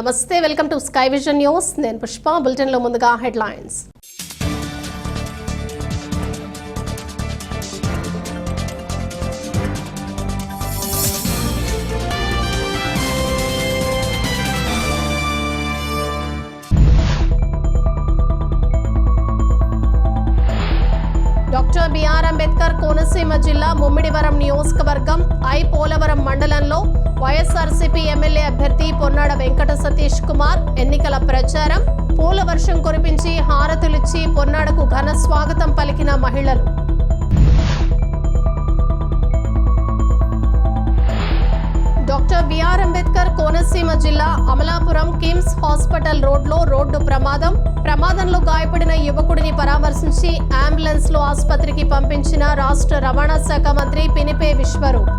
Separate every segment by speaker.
Speaker 1: నమస్తే, welcome to sky vision news. నేను Pushpa. Bulletin లో ముందుగా headlines. Doctor B R Ambedkar Konaseema జిల్లా ముమ్మిడివరం నియోజకవర్గం పోలవరం మండలంలో వైఎస్ఆర్సీపీ ఎమ్మెల్యే అభ్యర్థి పొన్నాడ వెంకట సతీష్ కుమార్ ఎన్నికల ప్రచారం. పూల వర్షం కురిపించి హారతులిచ్చి పొన్నాడకు ఘన స్వాగతం పలికిన మహిళలు. డాక్టర్ బిఆర్ అంబేద్కర్ కోనసీమ జిల్లా అమలాపురం కిమ్స్ హాస్పిటల్ రోడ్లో రోడ్డు ప్రమాదంలో గాయపడిన యువకుడిని పరామర్శించి అంబులెన్స్ లో ఆసుపత్రికి పంపించిన రాష్ట్ర రవాణా శాఖ మంత్రి పినిపే విశ్వరూప్.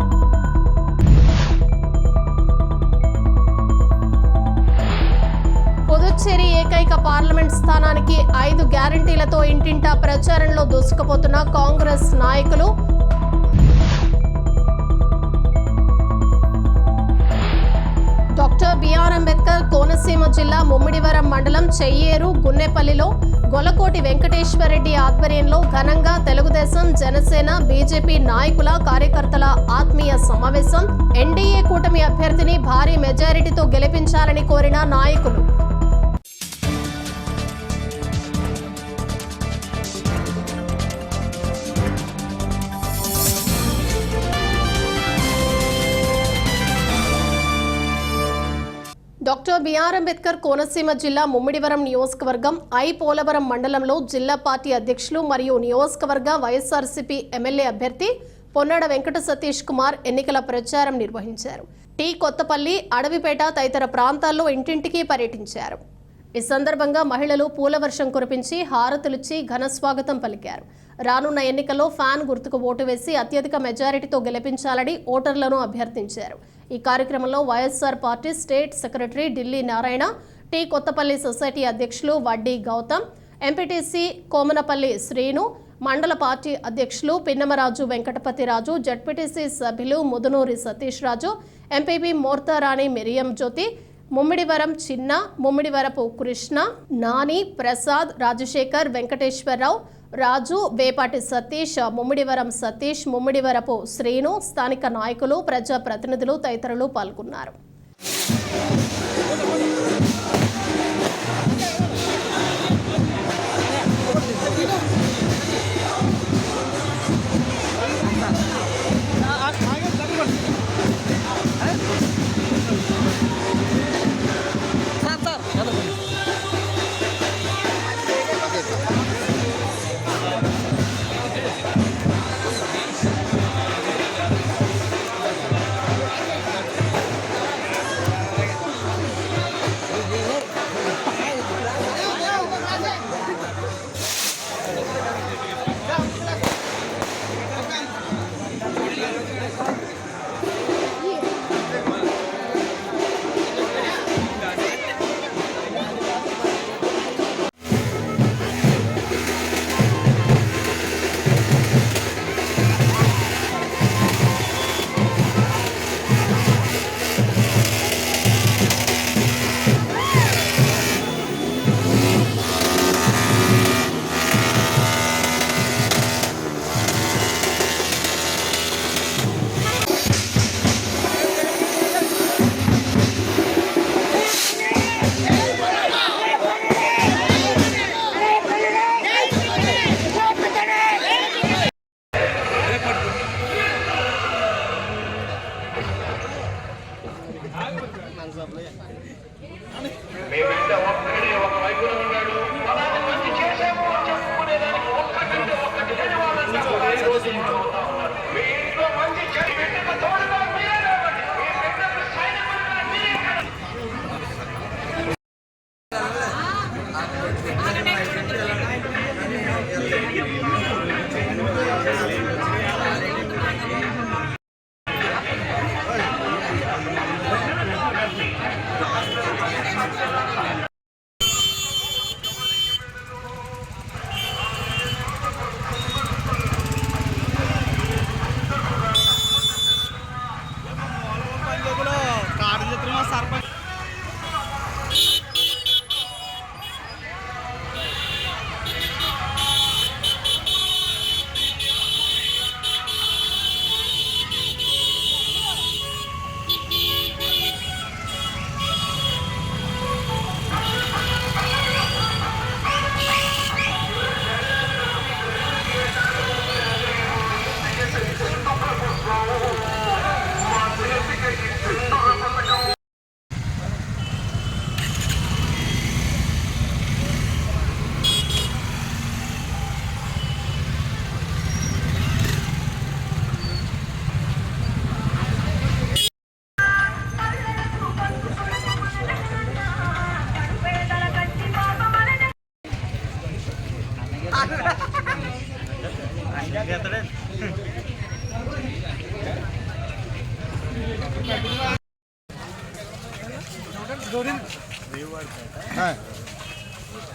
Speaker 1: పుదుచ్చేరి ఏకైక పార్లమెంట్ స్థానానికి 5 గ్యారంటీలతో ఇంటింటా ప్రచారంలో దూసుకుపోతున్న కాంగ్రెస్ నాయకులు. డాక్టర్ బిఆర్ అంబేద్కర్ కోనసీమ జిల్లా ముమ్మిడివరం మండలం చెయ్యేరు గున్నెపల్లిలో గొలకోటి వెంకటేశ్వరరెడ్డి ఆధ్వర్యంలో ఘనంగా తెలుగుదేశం, జనసేన, బీజేపీ నాయకుల, కార్యకర్తల ఆత్మీయ సమావేశం. ఎన్డీఏ కూటమి అభ్యర్థిని భారీ మెజారిటీతో గెలిపించాలని కోరిన నాయకులు. డాక్టర్ బిఆర్ అంబేద్కర్ కోనసీమ జిల్లా ముమ్మిడివరం నియోజకవర్గం పోలవరం మండలంలో జిల్లా పార్టీ అధ్యక్షులు మరియు నియోజకవర్గ వైఎస్ఆర్సీపీ ఎమ్మెల్యే అభ్యర్థి పొన్నాడ వెంకట సతీష్ కుమార్ ఎన్నికల ప్రచారం నిర్వహించారు. కొత్తపల్లి, అడవిపేట తదితర ప్రాంతాల్లో ఇంటింటికి పర్యటించారు. ఈ సందర్భంగా మహిళలు పూల వర్షం కురిపించి హారతులిచ్చి ఘన స్వాగతం పలికారు. రానున్న ఎన్నికల్లో ఫ్యాన్ గుర్తుకు ఓటు వేసి అత్యధిక మెజారిటీతో గెలిపించాలని ఓటర్లను అభ్యర్థించారు. ఈ కార్యక్రమంలో YSR party state secretary Delhi Narayana, Kothapalli society అధ్యక్షులు వడ్డీ గౌతమ్, ఎంపీటీసీ కోమనపల్లి శ్రీను, మండల పార్టీ అధ్యక్షులు పిన్నమరాజు వెంకటపతిరాజు, జడ్పీటీసీ సభ్యులు ముదునూరి సతీష్ రాజు, ఎంపీపీ మోర్తారాణి మిరియం జ్యోతి, ముమ్మిడివరం చిన్న, ముమ్మిడివరపు కృష్ణ, నాని, ప్రసాద్, రాజశేఖర్, వెంకటేశ్వరరావు, రాజు, వేపాటి సతీష్, ముమ్మిడివరం సతీష్, ముమ్మిడివరపు శ్రీను, స్థానిక నాయకులు, ప్రజా ప్రతినిధులు తదితరులు పాల్గొన్నారు.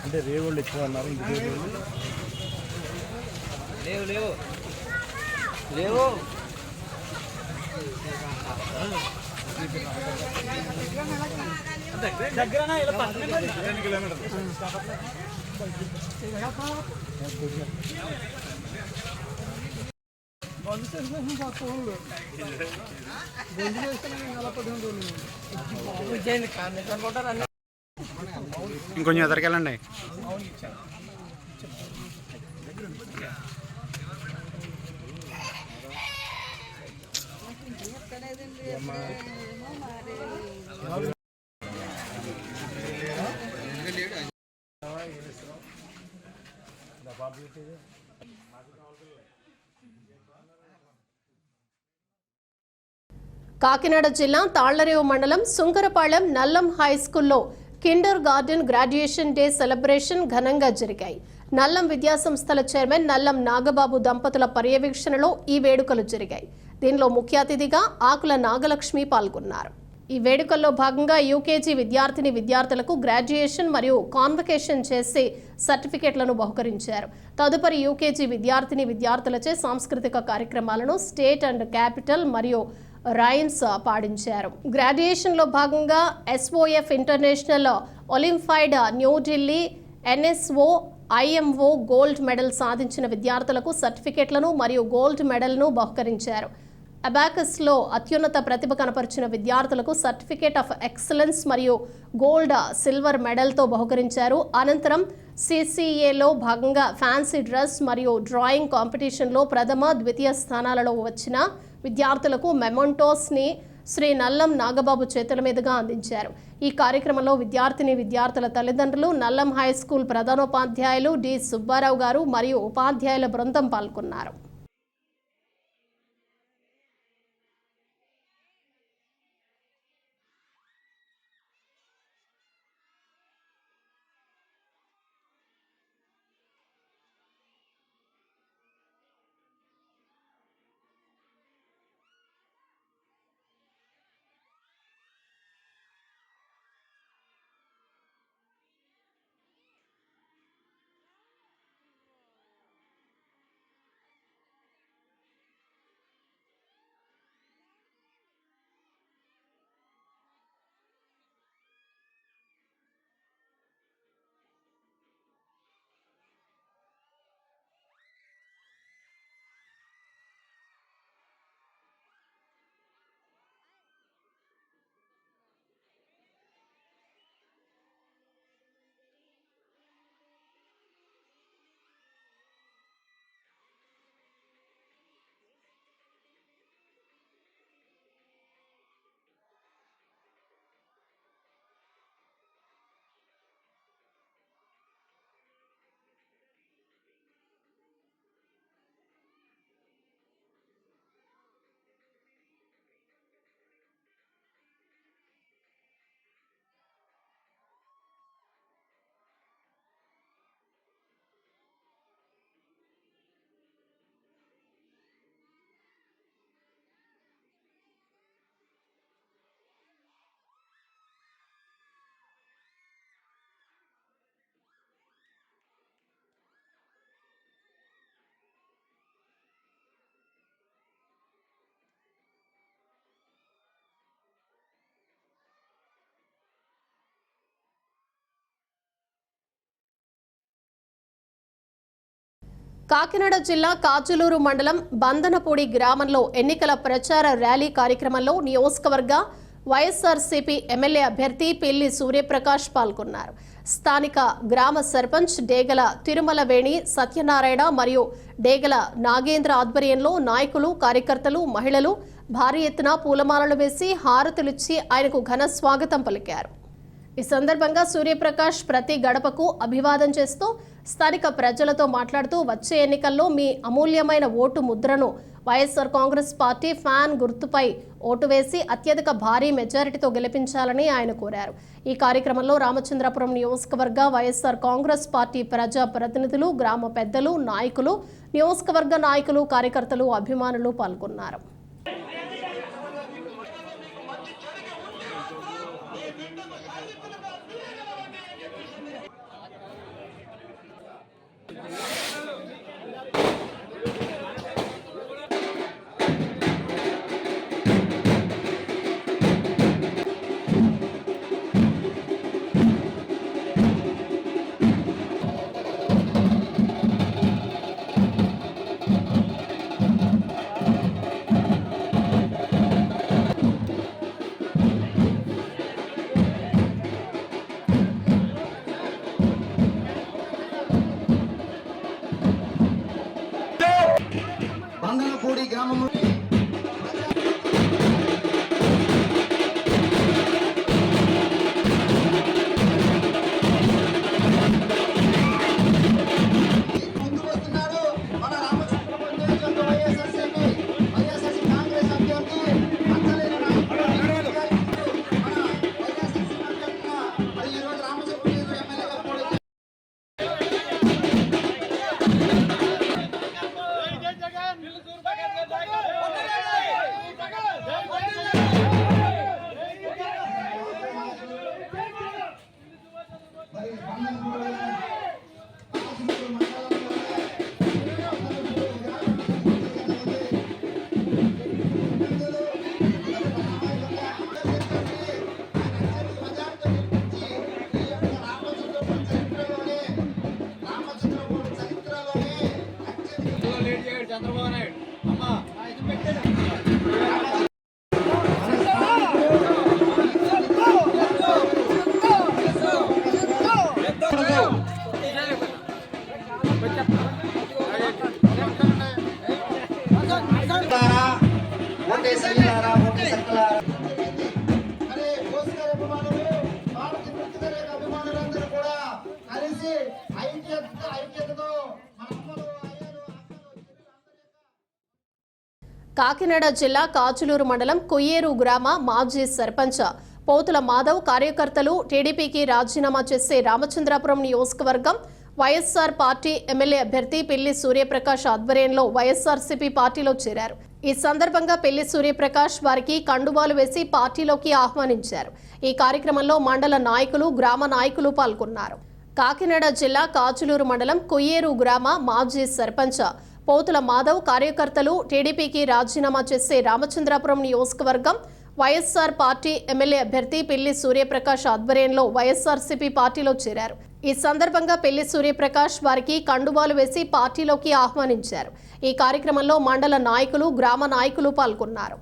Speaker 2: అంటే రేవుళ్ళు ఎక్కువ అన్నారు. ఇంక రేవుళ్ళు
Speaker 3: లేవు లేవు లేవు దగ్గర
Speaker 4: ఇంకొంచెం ఎదరికెళ్ళండి.
Speaker 1: కాకినాడ జిల్లా తాళ్లరేవు మండలం సుంకరపాళెం నల్లం హై స్కూల్లో Kinder garden graduation day celebration ఘనంగా జరిగాయి. నల్లం విద్యాసంస్థల చైర్మన్ నల్లం నాగబాబు దంపతుల పర్యవేక్షణలో ఈ వేడుకలు జరిగాయి. దీనిలో ముఖ్య అతిథిగా ఆకుల నాగలక్ష్మి పాల్గొన్నారు. ఈ వేడుకల్లో భాగంగా యూకేజీ విద్యార్థులకు గ్రాడ్యుయేషన్ మరియు కాన్వకేషన్ చేసి సర్టిఫికెట్లను బహుకరించారు. తదుపరి యూకేజీ విద్యార్థులచే సాంస్కృతిక కార్యక్రమాలను స్టేట్ అండ్ క్యాపిటల్ మరియు రైమ్స్ పాడించారు. గ్రాడ్యుయేషన్లో భాగంగా SOF international olympiad New Delhi NSO IMO gold medal సాధించిన విద్యార్థులకు సర్టిఫికెట్లను మరియు గోల్డ్ మెడల్ను బహుకరించారు. అబాకస్లో అత్యున్నత ప్రతిభ కనపరిచిన విద్యార్థులకు సర్టిఫికేట్ ఆఫ్ ఎక్సలెన్స్ మరియు గోల్డ్ సిల్వర్ మెడల్తో బహుకరించారు. అనంతరం సిసిఏలో భాగంగా ఫ్యాన్సీ డ్రెస్ మరియు డ్రాయింగ్ కాంపిటీషన్లో ప్రథమ ద్వితీయ స్థానాలలో వచ్చిన విద్యార్థులకు మెమోంటోస్ని శ్రీ నల్లం నాగబాబు చేతుల మీదుగా అందించారు. ఈ కార్యక్రమంలో విద్యార్థుల తల్లిదండ్రులు, నల్లం హై స్కూల్ ప్రధానోపాధ్యాయులు డి సుబ్బారావు గారు మరియు ఉపాధ్యాయుల బృందం పాల్గొన్నారు. కాకినాడ జిల్లా కాజులూరు మండలం బందనపూడి గ్రామంలో ఎన్నికల ప్రచార ర్యాలీ కార్యక్రమంలో నియోజకవర్గ వైఎస్ఆర్సీపీ ఎమ్మెల్యే అభ్యర్థి పిల్లి సూర్యప్రకాష్ పాల్గొన్నారు. స్థానిక గ్రామ సర్పంచ్ డేగల తిరుమలవేణి సత్యనారాయణ మరియు డేగల నాగేంద్ర ఆధ్వర్యంలో నాయకులు, కార్యకర్తలు, మహిళలు భారీ ఎత్తున పూలమాలలు వేసి హారతులిచ్చి ఆయనకు ఘన స్వాగతం పలికారు. ఈ సందర్భంగా సూర్యప్రకాష్ ప్రతి గడపకు అభివాదం చేస్తూ స్థానిక ప్రజలతో మాట్లాడుతూ వచ్చే ఎన్నికల్లో మీ అమూల్యమైన ఓటు ముద్రను వైఎస్ఆర్ కాంగ్రెస్ పార్టీ ఫ్యాన్ గుర్తుపై ఓటు వేసి అత్యధిక భారీ మెజారిటీతో గెలిపించాలని ఆయన కోరారు. ఈ కార్యక్రమంలో రామచంద్రపురం నియోజకవర్గ వైఎస్ఆర్ కాంగ్రెస్ పార్టీ ప్రజా ప్రతినిధులు, గ్రామ పెద్దలు, నాయకులు, నియోజకవర్గ నాయకులు, కార్యకర్తలు, అభిమానులు పాల్గొన్నారు.
Speaker 3: చంద్రబాబు నాయుడు అమ్మా ఇది పెట్టాడు
Speaker 1: కాకినాడ జిల్లా కాచులూరు మండలం కొయ్యేరు గ్రామ మాజీ సర్పంచ్ పోతుల మాధవ్ కార్యకర్తలు టీడీపీకి రాజీనామా చేసే రామచంద్రాపురం నియోజకవర్గం వైఎస్ఆర్ పార్టీ ఎమ్మెల్యే అభ్యర్థి పెళ్లి సూర్యప్రకాష్ ఆధ్వర్యంలో వైఎస్ఆర్సీపీ పార్టీలో చేరారు. ఈ సందర్భంగా పెళ్లి సూర్యప్రకాష్ వారికి కండువాలు వేసి పార్టీలోకి ఆహ్వానించారు. ఈ కార్యక్రమంలో మండల నాయకులు, గ్రామ నాయకులు పాల్గొన్నారు. కాకినాడ జిల్లా కాచులూరు మండలం కొయ్యేరు గ్రామ మాజీ సర్పంచ్ పోతుల మాధవ్ కార్యకర్తలు టీడీపీకి రాజీనామా చేసే రామచంద్రాపురం నియోజకవర్గం వైఎస్ఆర్ పార్టీ ఎమ్మెల్యే అభ్యర్థి పెళ్లి సూర్యప్రకాష్ ఆధ్వర్యంలో వైఎస్ఆర్సీపీ పార్టీలో చేరారు. ఈ సందర్భంగా పెళ్లి సూర్యప్రకాష్ వారికి కండువాలు వేసి పార్టీలోకి ఆహ్వానించారు. ఈ కార్యక్రమంలో మండల నాయకులు, గ్రామ నాయకులు పాల్గొన్నారు.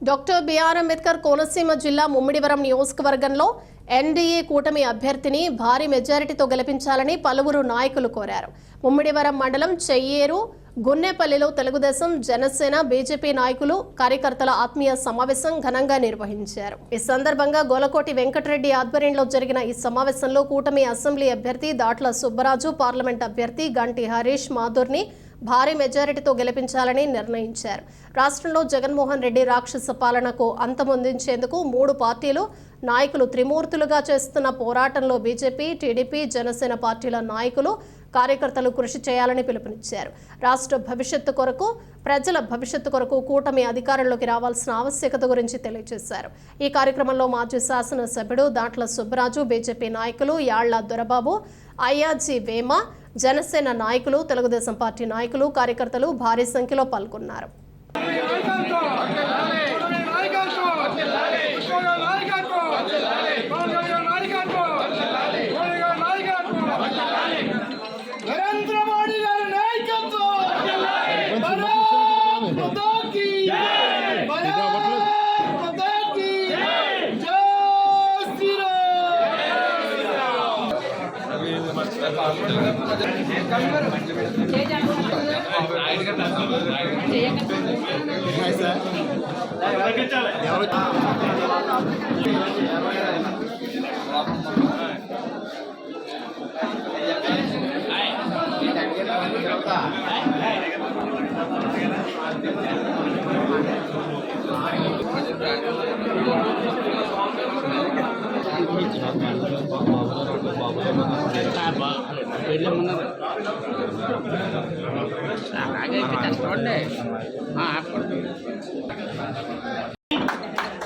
Speaker 1: డాక్టర్ బిఆర్ అంబేద్కర్ కోనసీమ జిల్లా ముమ్మిడివరం నియోజకవర్గంలో ఎన్డీఏ కూటమి అభ్యర్థిని భారీ మెజారిటీతో గెలిపించాలని పలువురు నాయకులు కోరారు. ముమ్మిడివరం మండలం చెయ్యేరు, గున్నేపల్లిలో తెలుగుదేశం, జనసేన, బీజేపీ నాయకులు, కార్యకర్తల ఆత్మీయ సమావేశం ఘనంగా నిర్వహించారు. ఈ సందర్భంగా గోలకోటి వెంకటరెడ్డి ఆధ్వర్యంలో జరిగిన ఈ సమావేశంలో కూటమి అసెంబ్లీ అభ్యర్థి దాట్ల సుబ్బరాజు, పార్లమెంట్ అభ్యర్థి గంటి హరీష్ మాధుర్ని భారీ మెజారిటీతో గెలిపించాలని నిర్ణయించారు. రాష్ట్రంలో జగన్మోహన్ రెడ్డి రాక్షస పాలనకు అంతమొందించేందుకు 3 పార్టీలు నాయకులు త్రిమూర్తులుగా చేస్తున్న పోరాటంలో బీజేపీ, టీడీపీ, జనసేన పార్టీల నాయకులు, కార్యకర్తలు కృషి చేయాలని పిలుపునిచ్చారు. రాష్ట్ర భవిష్యత్తు కొరకు, ప్రజల భవిష్యత్తు కొరకు కూటమి అధికారంలోకి రావాల్సిన ఆవశ్యకత గురించి తెలియజేశారు. ఈ కార్యక్రమంలో మాజీ శాసనసభ్యుడు దాట్ల సుబ్బరాజు, బీజేపీ నాయకులు యాళ్ల దొరబాబు, అయ్యాజీ వేమ, జనసేన నాయకులు, తెలుగుదేశం పార్టీ నాయకులు, కార్యకర్తలు భారీ సంఖ్యలో పాల్గొన్నారు.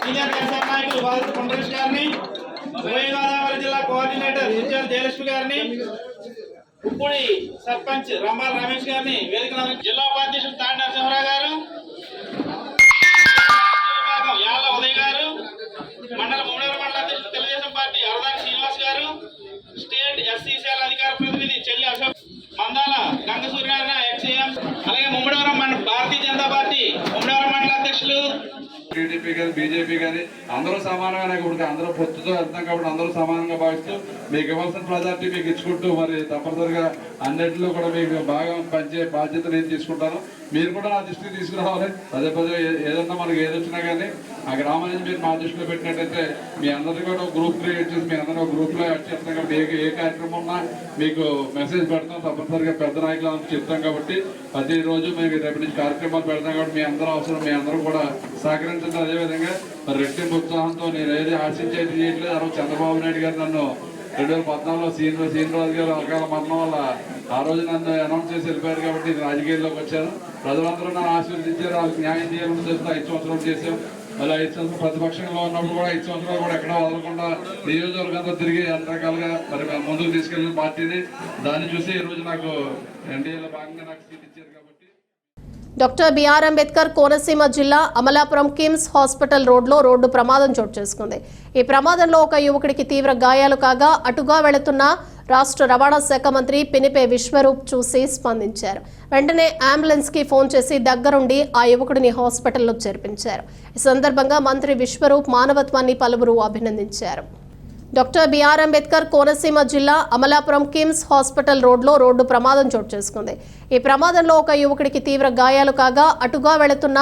Speaker 3: సీనియర్ వ్యవసాయ నాయకులు బాధిత కొండరేష్ గారిని, ఉభయ గోదావరి జిల్లా కోఆర్డినేటర్ ముత్యాల జయలక్ష్మి గారిని, ఉప్పుడి సర్పంచ్ రంబాల రమేష్ గారిని వేదిక జిల్లా ఉపాధ్యక్షులు తాడి నరసింహరావు గారు, విభాగం యాళ్ళ ఉదయ్ గారు, మండల ముమ్మడివరం మండల అధ్యక్షులు తెలుగుదేశం పార్టీ అరదాని శ్రీనివాస్ గారు, స్టేట్ ఎస్సీసీఎల్ అధికార ప్రతినిధి చెల్లి అశోక్, మందాల గంగ సూర్యనారాయణ ఎక్స్ఏఎం, అలాగే ముమ్మడివరం భారతీయ జనతా పార్టీ ముమ్మడివరం మండల అధ్యక్షులు
Speaker 4: టీడీపీ కానీ బీజేపీ కానీ అందరూ సమానమైన కాబట్టి అందరూ పొత్తుతో వెళ్తాం కాబట్టి అందరూ సమానంగా భావిస్తూ మీకు ఇవ్వాల్సిన ప్రజార్టీ మీకు ఇచ్చుకుంటూ మరి తప్పనిసరిగా అన్నింటిలో కూడా మీకు బాగా పంచే బాధ్యత నేను తీసుకుంటాను. మీరు కూడా నా దృష్టికి తీసుకురావాలి. పదే పదే ఏదన్నా మనకి ఏదొచ్చినా కానీ ఆ గ్రామం నుంచి మీరు మా దృష్టిలో పెట్టినట్టయితే మీ అందరికీ కూడా ఒక గ్రూప్ క్రియేట్ చేసి మీ అందరూ ఒక గ్రూప్లో యాడ్ చేస్తాం కాబట్టి ఏ కార్యక్రమం ఉన్నా మీకు మెసేజ్ పెడతాం. తప్పనిసరిగా పెద్ద నాయకులు చెప్తాం కాబట్టి ప్రతిరోజు మేము రేపు నుంచి కార్యక్రమాలు పెడతాం కాబట్టి మీ అందరూ అవసరం, మీ అందరూ కూడా సహకరించండి. అదేవిధంగా మరి రెట్టింపు ఉత్సాహంతో నేను ఏది ఆశించేది చేయట్లేదు. ఆ రోజు చంద్రబాబు నాయుడు గారు నన్ను 2014లో శ్రీనివాస్ గారు అకాల మరణం వల్ల ఆ రోజు నన్ను అనౌన్స్ చేసి వెళ్ళిపోయారు కాబట్టి రాజకీయాల్లోకి వచ్చాను. ప్రజలందరూ నన్ను ఆశీర్వదించారు. వాళ్ళకి న్యాయం చేయాలని చేస్తూ 5 సంవత్సరాలు చేశాం. మళ్ళీ 5 సంవత్సరాలు ప్రతిపక్షంలో ఉన్నప్పుడు కూడా 5 సంవత్సరాలు కూడా ఎక్కడా వదలకుండా నియోజకవర్గంతో తిరిగి అన్ని రకాలుగా మరి ముందుకు తీసుకెళ్లిన పార్టీని దాన్ని చూసి ఈ రోజు నాకు ఎన్డీఏలో భాగంగా నాకు సీట్ ఇచ్చారు కాబట్టి.
Speaker 1: డాక్టర్ బిఆర్ అంబేద్కర్ కోనసీమ జిల్లా అమలాపురం కిమ్స్ హాస్పిటల్ రోడ్లో రోడ్డు ప్రమాదం చోటు చేసుకుంది. ఈ ప్రమాదంలో ఒక యువకుడికి తీవ్ర గాయాలు కాగా అటుగా వెళుతున్న రాష్ట్ర రవాణా శాఖ మంత్రి పినిపే విశ్వరూప్ చూసి స్పందించారు. వెంటనే అంబులెన్స్ కి ఫోన్ చేసి దగ్గరుండి ఆ యువకుడిని హాస్పిటల్లో చేర్పించారు. ఈ సందర్భంగా మంత్రి విశ్వరూప్ మానవత్వాన్ని పలువురు అభినందించారు. డాక్టర్ బిఆర్ అంబేద్కర్ కోనసీమ జిల్లా అమలాపురం కిమ్స్ హాస్పిటల్ రోడ్లో రోడ్డు ప్రమాదం చోటు చేసుకుంది. ఈ ప్రమాదంలో ఒక యువకుడికి తీవ్ర గాయాలు కాగా అటుగా వెళుతున్న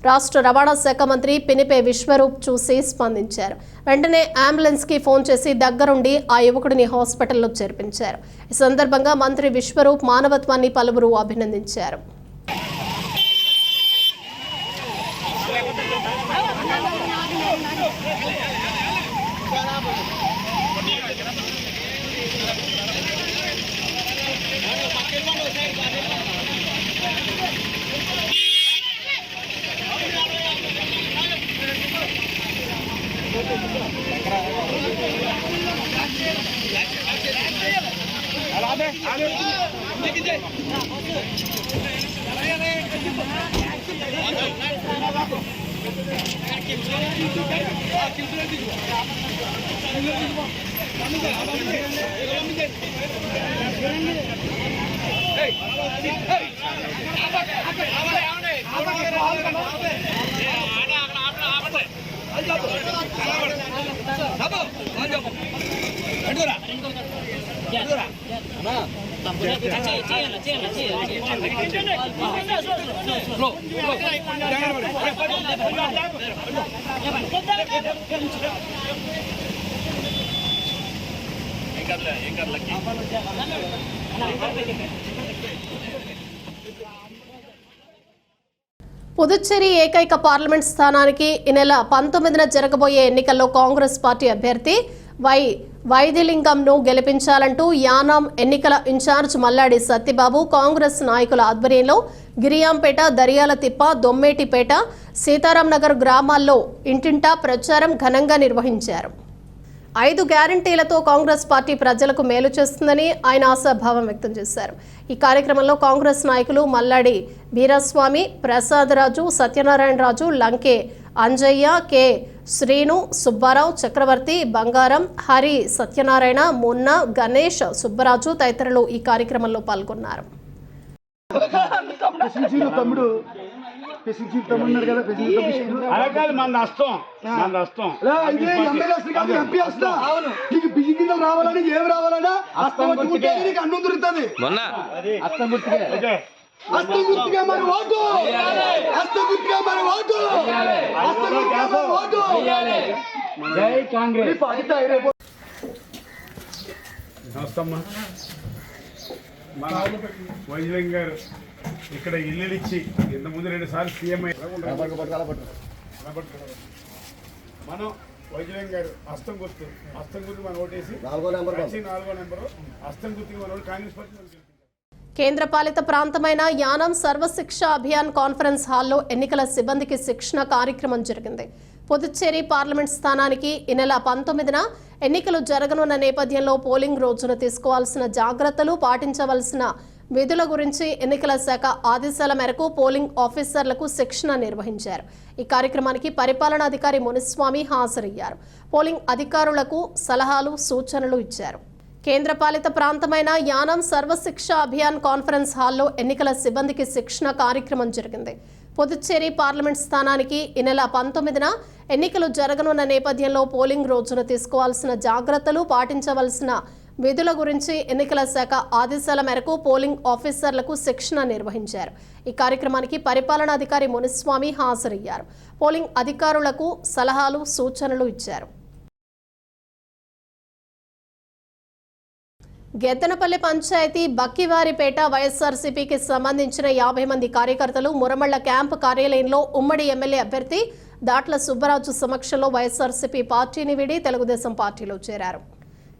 Speaker 1: రాష్ట్ర రవాణా శాఖ మంత్రి పినిపే విశ్వరూప్ చూసి స్పందించారు. వెంటనే అంబులెన్స్ కి ఫోన్ చేసి దగ్గరుండి ఆ యువకుడిని హాస్పిటల్లో చేర్పించారు. ఈ సందర్భంగా మంత్రి విశ్వరూప్ మానవత్వాన్ని పలువురు అభినందించారు. పుదుచ్చేరి ఏకైక పార్లమెంట్ స్థానానికి ఈ నెల 19న జరగబోయే ఎన్నికల్లో కాంగ్రెస్ పార్టీ అభ్యర్థి వైద్యలింగంను గెలిపించాలంటూ యానాం ఎన్నికల ఇన్ఛార్జ్ మల్లాడి సత్యబాబు కాంగ్రెస్ నాయకుల ఆధ్వర్యంలో గిరియాంపేట, దర్యాలతిప్ప, దొమ్మేటిపేట, సీతారాం నగర్ గ్రామాల్లో ఇంటింటా ప్రచారం ఘనంగా నిర్వహించారు. 5 గ్యారంటీలతో కాంగ్రెస్ పార్టీ ప్రజలకు మేలు చేస్తుందని ఆయన ఆశాభావం వ్యక్తం చేశారు. ఈ కార్యక్రమంలో కాంగ్రెస్ నాయకులు మల్లాడి వీరస్వామి, ప్రసాదరాజు, సత్యనారాయణరాజు, లంకే అంజయ్య, కె శ్రీను, సుబ్బారావు, చక్రవర్తి, బంగారం, హరి, సత్యనారాయణ, మున్న, గణేష్, సుబ్బరాజు తదితరులు ఈ కార్యక్రమంలో పాల్గొన్నారు.
Speaker 2: రావాలని ఏం రావాలన్నా అన్ను దొరుకుతుంది. హస్తగుర్తిగా మన ఓటు, హస్తగుర్తిగా మన ఓటు, హస్తగుర్తిగా మన ఓటు. జై కాంగ్రెస్.
Speaker 5: నమస్తమ్మా. మన వైద్యం గారు ఇక్కడ ఇల్లు ఇచ్చి ఇంతకుముందు 2 సార్లు సీఎం మనం వైద్యులం గారు హస్తం గుర్తు మనం ఓటేసి
Speaker 2: 4వ నెంబర్
Speaker 5: 4వ నెంబరు హస్తం గుర్తుకి మన కాంగ్రెస్ పార్టీ మనం గెలిపించాం.
Speaker 1: కేంద్రపాలిత ప్రాంతమైన యానం సర్వశిక్ష అభియాన్ కాన్ఫరెన్స్ హాల్లో ఎన్నికల సిబ్బందికి శిక్షణ కార్యక్రమం జరిగింది. పుదుచ్చేరి పార్లమెంట్ స్థానానికి ఈ నెల 19న ఎన్నికలు జరగనున్న నేపథ్యంలో పోలింగ్ రోజున తీసుకోవాల్సిన జాగ్రత్తలు, పాటించవలసిన విధుల గురించి ఎన్నికల శాఖ ఆదేశాల మేరకు పోలింగ్ ఆఫీసర్లకు శిక్షణ నిర్వహించారు. ఈ కార్యక్రమానికి పరిపాలనాధికారి మునిస్వామి హాజరయ్యారు. పోలింగ్ అధికారులకు సలహాలు, సూచనలు ఇచ్చారు. కేంద్రపాలిత ప్రాంతమైన యానం సర్వశిక్ష అభియాన్ కాన్ఫరెన్స్ హాల్లో ఎన్నికల సిబ్బందికి శిక్షణ కార్యక్రమం జరిగింది. పుదుచ్చేరి పార్లమెంట్ స్థానానికి ఈ నెల 19న ఎన్నికలు జరగనున్న నేపథ్యంలో పోలింగ్ రోజున తీసుకోవాల్సిన జాగ్రత్తలు, పాటించవలసిన విధుల గురించి ఎన్నికల శాఖ ఆదేశాల మేరకు పోలింగ్ ఆఫీసర్లకు శిక్షణ నిర్వహించారు. ఈ కార్యక్రమానికి పరిపాలనాధికారి మునిస్వామి హాజరయ్యారు. పోలింగ్ అధికారులకు సలహాలు, సూచనలు ఇచ్చారు. గెద్దనపల్లి పంచాయతీ బక్కివారిపేట వైఎస్ఆర్సీపీకి సంబంధించిన 50 మంది కార్యకర్తలు మురమళ్ల క్యాంపు కార్యాలయంలో ఉమ్మడి ఎమ్మెల్యే అభ్యర్థి దాట్ల సుబ్బరాజు సమక్షంలో వైఎస్ఆర్సీపీ పార్టీని వీడి తెలుగుదేశం పార్టీలో చేరారు.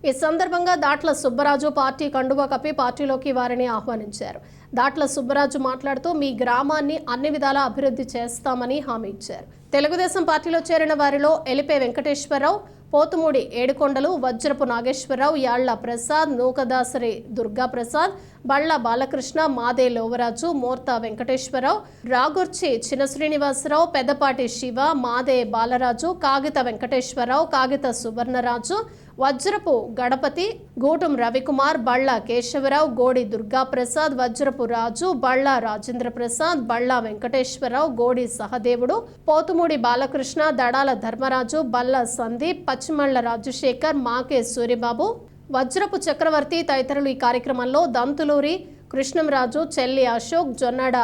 Speaker 1: ఈ సందర్భంగా దాట్ల సుబ్బరాజు పార్టీ కండువా కప్పి పార్టీలోకి వారిని ఆహ్వానించారు. దాట్ల సుబ్బరాజు మాట్లాడుతూ మీ గ్రామాన్ని అన్ని విధాలా అభివృద్ధి చేస్తామని హామీ ఇచ్చారు. తెలుగుదేశం పార్టీలో చేరిన వారిలో ఎలిపే వెంకటేశ్వరరావు, పోతుమూడి ఏడుకొండలు, వజ్రపు నాగేశ్వరరావు, యాళ్ల ప్రసాద్, నూకదాసరి దుర్గాప్రసాద్, బళ్ళ బాలకృష్ణ, మాదే లోవరాజు, మోర్తా వెంకటేశ్వరరావు, రాగుర్చి చిన్న శ్రీనివాసరావు, పెద్దపాటి శివ, మాదే బాలరాజు, కాగిత వెంకటేశ్వరరావు, కాగిత సువర్ణరాజు, వజ్రపు గణపతి, గూటం రవికుమార్, బళ్ళ కేశవరావు, గోడి దుర్గాప్రసాద్, వజ్రపు రాజు, బళ్ళ రాజేంద్ర ప్రసాద్, బళ్ళ వెంకటేశ్వరరావు, గోడి సహదేవుడు, పోతుమూడి బాలకృష్ణ, దడాల ధర్మరాజు, బల్ల సందీప్, పచ్చిమళ్ల రాజశేఖర్, మాకే సూరిబాబు, వజ్రపు చక్రవర్తి తదితరులు ఈ కార్యక్రమంలో దంతులూరి కృష్ణంరాజు, చెల్లి అశోక్, జొన్నడ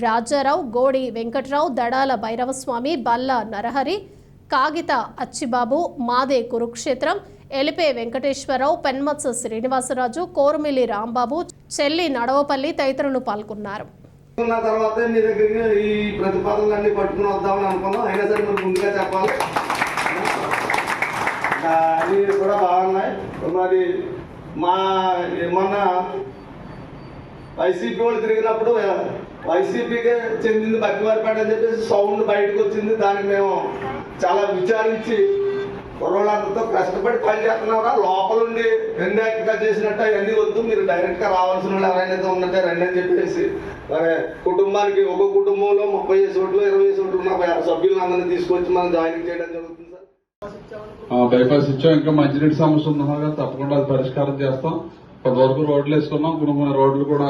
Speaker 1: రాజారావు, గోడి వెంకట్రావు, దడాల భైరవస్వామి, బల్ల నరహరి, కాగిత అచ్చిబాబు, మాదే కురుక్షేత్రం, ఎలిపే వెంకటేశ్వరరావు, పెన్మత్స శ్రీనివాసరాజు, కోరుమిల్లి రాంబాబు, చెల్లి నడవపల్లి తదితరులు పాల్గొన్నారు.
Speaker 2: తర్వాత మీ దగ్గరికి ఈ ప్రతిపాదనలన్నీ పట్టుకుని వద్దామని అనుకున్నాం. అయినా సరే మీరు ముందుగా చెప్పాలి. అవి కూడా బాగున్నాయి. మరి మొన్న వైసీపీ వాళ్ళు తిరిగినప్పుడు వైసీపీకే చెందింది బక్కివారిపేట అని చెప్పేసి సౌండ్ బయటకు వచ్చింది. దానికి మేము చాలా విచారించి కుర్రోళ్ళందరితో కష్టపడి పని చేస్తున్నారా, లోపలుండి ఎండాక్ట్గా చేసినట్టు అవన్నీ వద్దు, మీరు డైరెక్ట్గా రావాల్సిన వాళ్ళు ఎవరైనా ఉన్నట్టే రండి అని చెప్పేసి మరి కుటుంబానికి ఒక కుటుంబంలో 30 ఓట్లు 20 ఓట్లు ఉన్న సభ్యులను అందరినీ తీసుకొచ్చి మనం జాయినింగ్ చేయడం జరుగుతుంది.
Speaker 4: బైపాస్ ఇచ్చాం. ఇంకా మంచినీటి సమస్య ఉందన్నారు కదా, తప్పకుండా అది పరిష్కారం చేస్తాం. కొంతవరకు రోడ్లు వేసుకున్నాం, కొన్ని రోడ్లు కూడా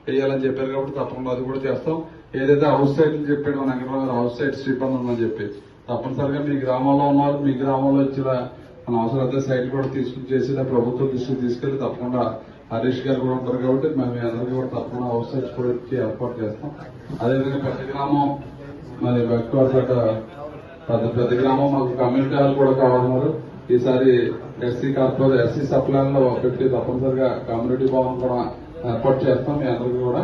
Speaker 4: వేయాలని చెప్పారు కాబట్టి తప్పకుండా అది కూడా చేస్తాం. ఏదైతే హౌస్ సైట్లు చెప్పాడు మన వెంకటరావు హౌస్ సైట్స్ ఇబ్బంది ఉందని చెప్పి తప్పనిసరిగా మీ గ్రామంలో ఉన్నారు, మీ గ్రామంలో ఇచ్చిన మన అవసరమైతే సైట్లు కూడా తీసుకుని చేసి ప్రభుత్వం దృష్టికి తీసుకెళ్లి తప్పకుండా హరీష్ గారు కూడా ఉంటారు కాబట్టి మేము అందరికీ కూడా తప్పకుండా హౌస్ సైట్స్ కూడా ఇచ్చి ఏర్పాటు చేస్తాం. అదేవిధంగా పెద్ద గ్రామం మరి బక్కివారిపేట పెద్ద గ్రామం మాకు కమ్యూనిటీ హాల్ కూడా కావాలన్నారు. ఈసారి ఎస్సీ సప్లాన్లో పెట్టి తప్పనిసరిగా కమ్యూనిటీ భవన్ కూడా ఏర్పాటు చేస్తాం. మీ అందరికీ కూడా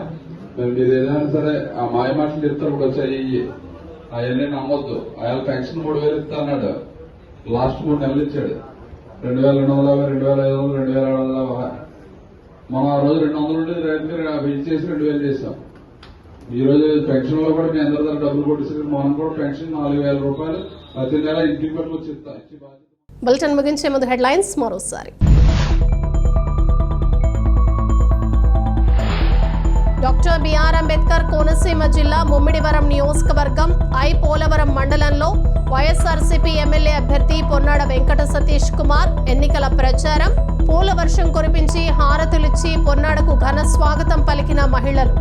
Speaker 4: మీరు ఏదైనా సరే ఆ మాయమాటలు చెప్తారు కూడా వచ్చాయి, అవన్నీ నమ్మొద్దు. ఆయన పెన్షన్ 3000 ఇస్తా అన్నాడు, లాస్ట్ 3 నెలలు ఇచ్చాడు. 2250, 2500, 2700. మనం ఆ రోజు 200 నుండి వెయిట్ చేసి 2000 చేశాం. ఈ రోజు పెన్షన్ లో కూడా మీ అందరి దగ్గర డబ్బులు కొట్టేసి మనం కూడా పెన్షన్ 4000 రూపాయలు ప్రతి నెల ఇంటికి పట్టుకొచ్చి ఇస్తాం.
Speaker 1: బులెటిన్ ముగించే ముందు హెడ్లైన్స్ మరోసారి. డాక్టర్ బిఆర్ అంబేద్కర్ కోనసీమ జిల్లా ముమ్మిడివరం నియోజకవర్గం పోలవరం మండలంలో వైఎస్ఆర్సీపీ ఎమ్మెల్యే అభ్యర్థి పొన్నాడ వెంకట సతీష్ కుమార్ ఎన్నికల ప్రచారం. పూల వర్షం కురిపించి హారతులిచ్చి పొన్నాడకు ఘన స్వాగతం పలికిన మహిళలు.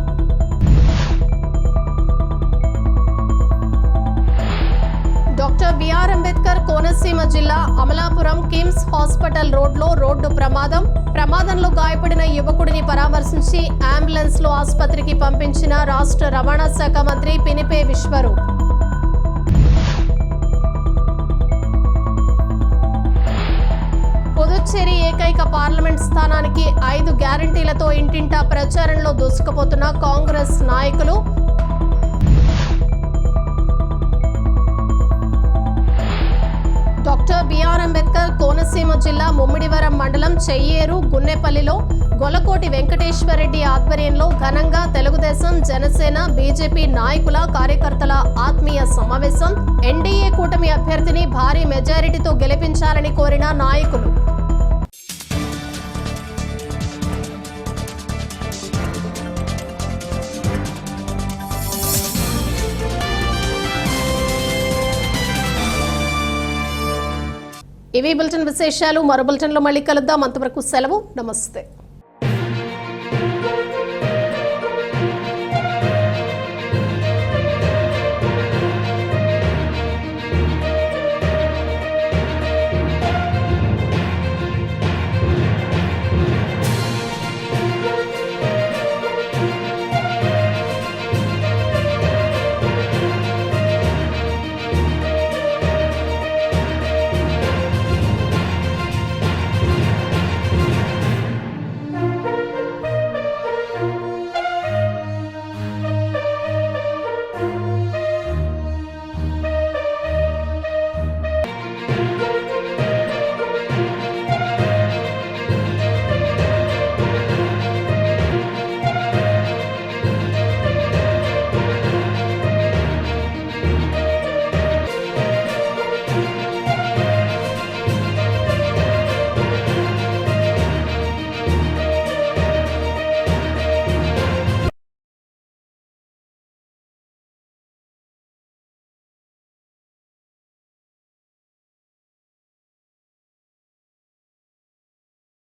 Speaker 1: డాక్టర్ బిఆర్ అంబేద్కర్ కోనసీమ జిల్లా అమలాపురం కిమ్స్ హాస్పిటల్ రోడ్లో రోడ్డు ప్రమాదంలో గాయపడిన యువకుడిని పరామర్శించి అంబులెన్స్ లో ఆసుపత్రికి పంపించిన రాష్ట్ర రవాణా శాఖ మంత్రి పినిపే విశ్వరూప్. పుదుచ్చేరి ఏకైక పార్లమెంట్ స్థానానికి 5 గ్యారంటీలతో ఇంటింటా ప్రచారంలో దూసుకుపోతున్న కాంగ్రెస్ నాయకులు. డాక్టర్ బిఆర్ అంబేద్కర్ కోనసీమ జిల్లా ముమ్మిడివరం మండలం చెయ్యేరు గున్నెపల్లిలో గొలకోటి వెంకటేశ్వరరెడ్డి ఆధ్వర్యంలో ఘనంగా తెలుగుదేశం జనసేన బీజేపీ నాయకుల కార్యకర్తల ఆత్మీయ సమావేశం. ఎన్డీఏ కూటమి అభ్యర్థిని భారీ మెజారిటీతో గెలిపించాలని కోరిన నాయకులు. ఇవి బులెటిన్ విశేషాలు. మరో బులెటిన్లో మళ్ళీ కలుద్దాం. అంతవరకు సెలవు. నమస్తే.